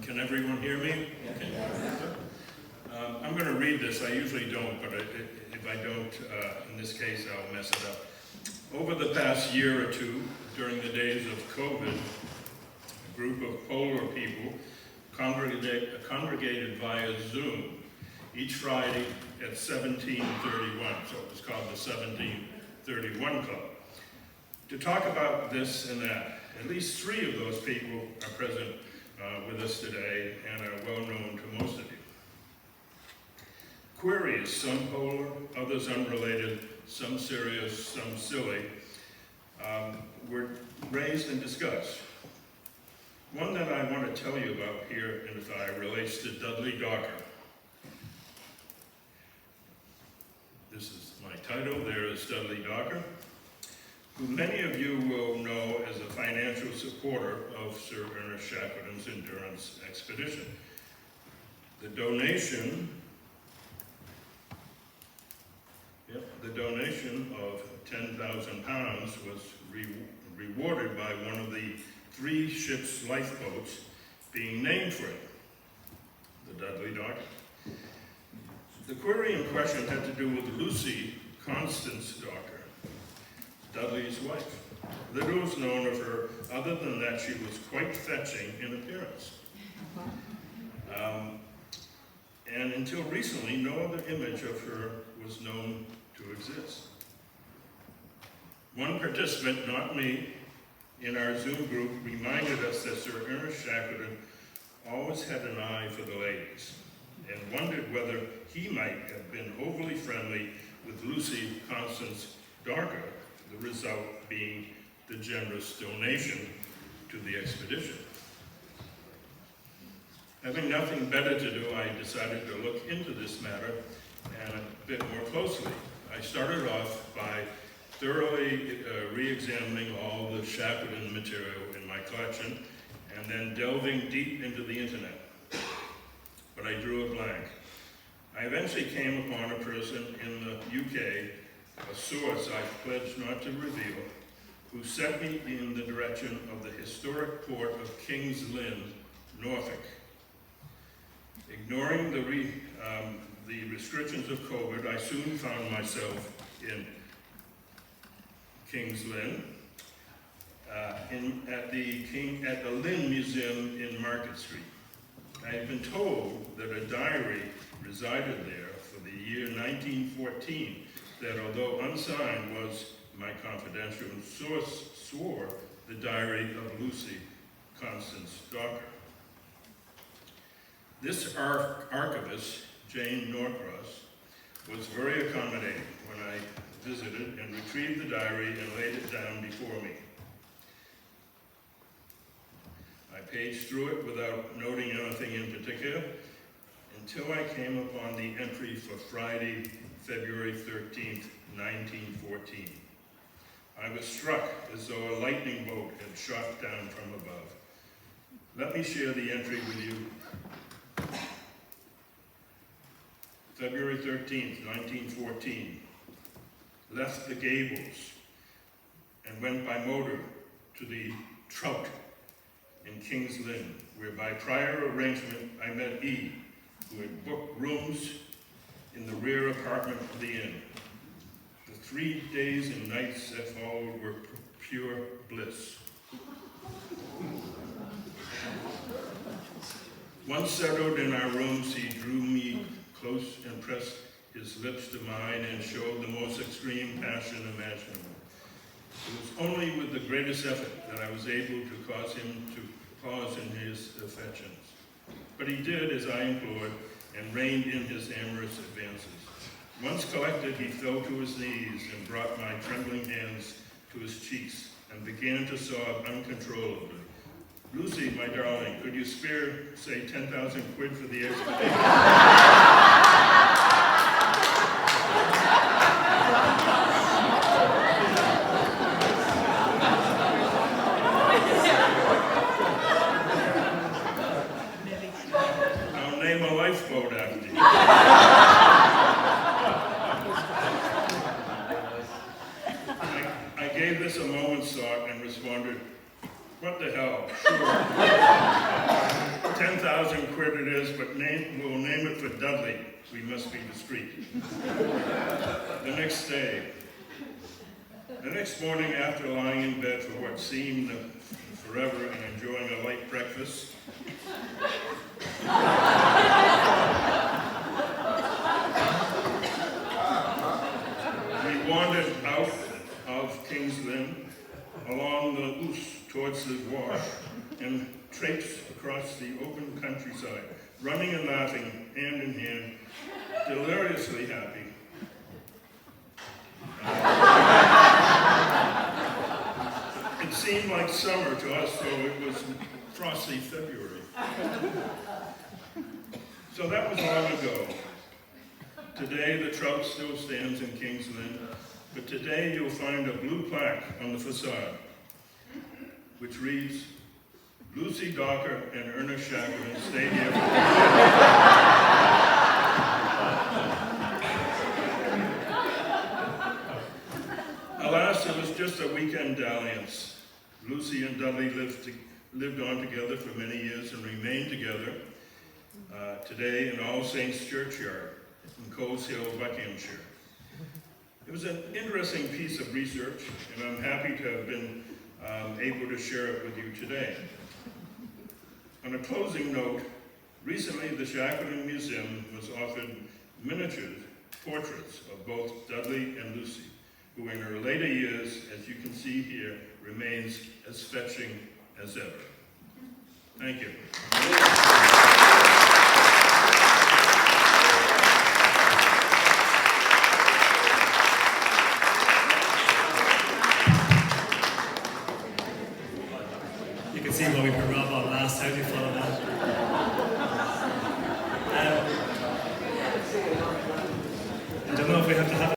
Can everyone hear me? Okay. I'm going to read this. I usually don't, but if I don't, in this case, I'll mess it up. Over the past year or two, during the days of COVID, a group of polar people congregated via Zoom each Friday at 1731, so it was called the 1731 Club, to talk about this and that. At least 3 of those people are present with us today and are well known to most of you. Queries, some polar, others unrelated, some serious, some silly, were raised and discussed. One that I want to tell you about here in the fire relates to Dudley Docker. This is my title. There is Dudley Docker, who many of you will know as a financial supporter of Sir Ernest Shackleton's endurance expedition. The donation of £10,000 was rewarded by one of the 3 ships' lifeboats being named for it, the Dudley Docker. The query in question had to do with Lucy Constance Docker, Dudley's wife. Little was known of her, other than that she was quite fetching in appearance. And until recently, no other image of her was known to exist. One participant, not me, in our Zoom group reminded us that Sir Ernest Shackleton always had an eye for the ladies and wondered whether he might have been overly friendly with Lucy Constance Docker, the result being the generous donation to the expedition. Having nothing better to do, I decided to look into this matter and a bit more closely. I started off by thoroughly re-examining all the Shackleton material in my collection and then delving deep into the internet. But I drew a blank. I eventually came upon a person in the UK, a source I've pledged not to reveal, who sent me in the direction of the historic port of King's Lynn, Norfolk. Ignoring the restrictions of COVID, I soon found myself in King's Lynn, at the Lynn Museum in Market Street. I had been told that a diary resided there for the year 1914 that, although unsigned, was, my confidential source swore, the diary of Lucy Constance Docker. This archivist, Jane Norcross, was very accommodating when I visited and retrieved the diary and laid it down before me. I paged through it without noting anything in particular until I came upon the entry for Friday, February 13th, 1914. I was struck as though a lightning bolt had shot down from above. Let me share the entry with you. February 13th, 1914. Left the Gables and went by motor to the Trout in King's Lynn, where by prior arrangement I met E, who had booked rooms in the rear apartment of the inn. The 3 days and nights that followed were pure bliss. Once settled in our rooms, he drew me close and pressed his lips to mine and showed the most extreme passion imaginable. It was only with the greatest effort that I was able to cause him to pause in his affections. But he did as I implored and reined in his amorous advances. Once collected, he fell to his knees and brought my trembling hands to his cheeks and began to sob uncontrollably. Lucy, my darling, could you spare, say, 10,000 quid for the expedition? I'll name a lifeboat after you. I gave this a moment's thought and responded, what the hell, sure. 10,000 1,000 quid it is, but we'll name it for Dudley. We must be discreet. The next morning, after lying in bed for what seemed forever and enjoying a light breakfast, we wandered out of King's Lynn along the Ouse towards the Wash and traipsed across the open countryside, running and laughing hand in hand, deliriously happy. It seemed like summer to us, though it was frosty February. So that was long ago. Today the trout still stands in King's Lynn, but today you'll find a blue plaque on the facade, which reads, Lucy Docker and Ernest Shackleton stayed here. Alas, it was just a weekend dalliance. Lucy and Dudley lived on together for many years and remain together today in All Saints Churchyard in Coles Hill, Buckinghamshire. It was an interesting piece of research, and I'm happy to have been able to share it with you today. On a closing note, recently the Shackleton Museum was offered miniature portraits of both Dudley and Lucy, who in her later years, as you can see here, remains as fetching as ever. Thank you. You can see what we put Rob on last. How do you follow that? I don't know if we have to have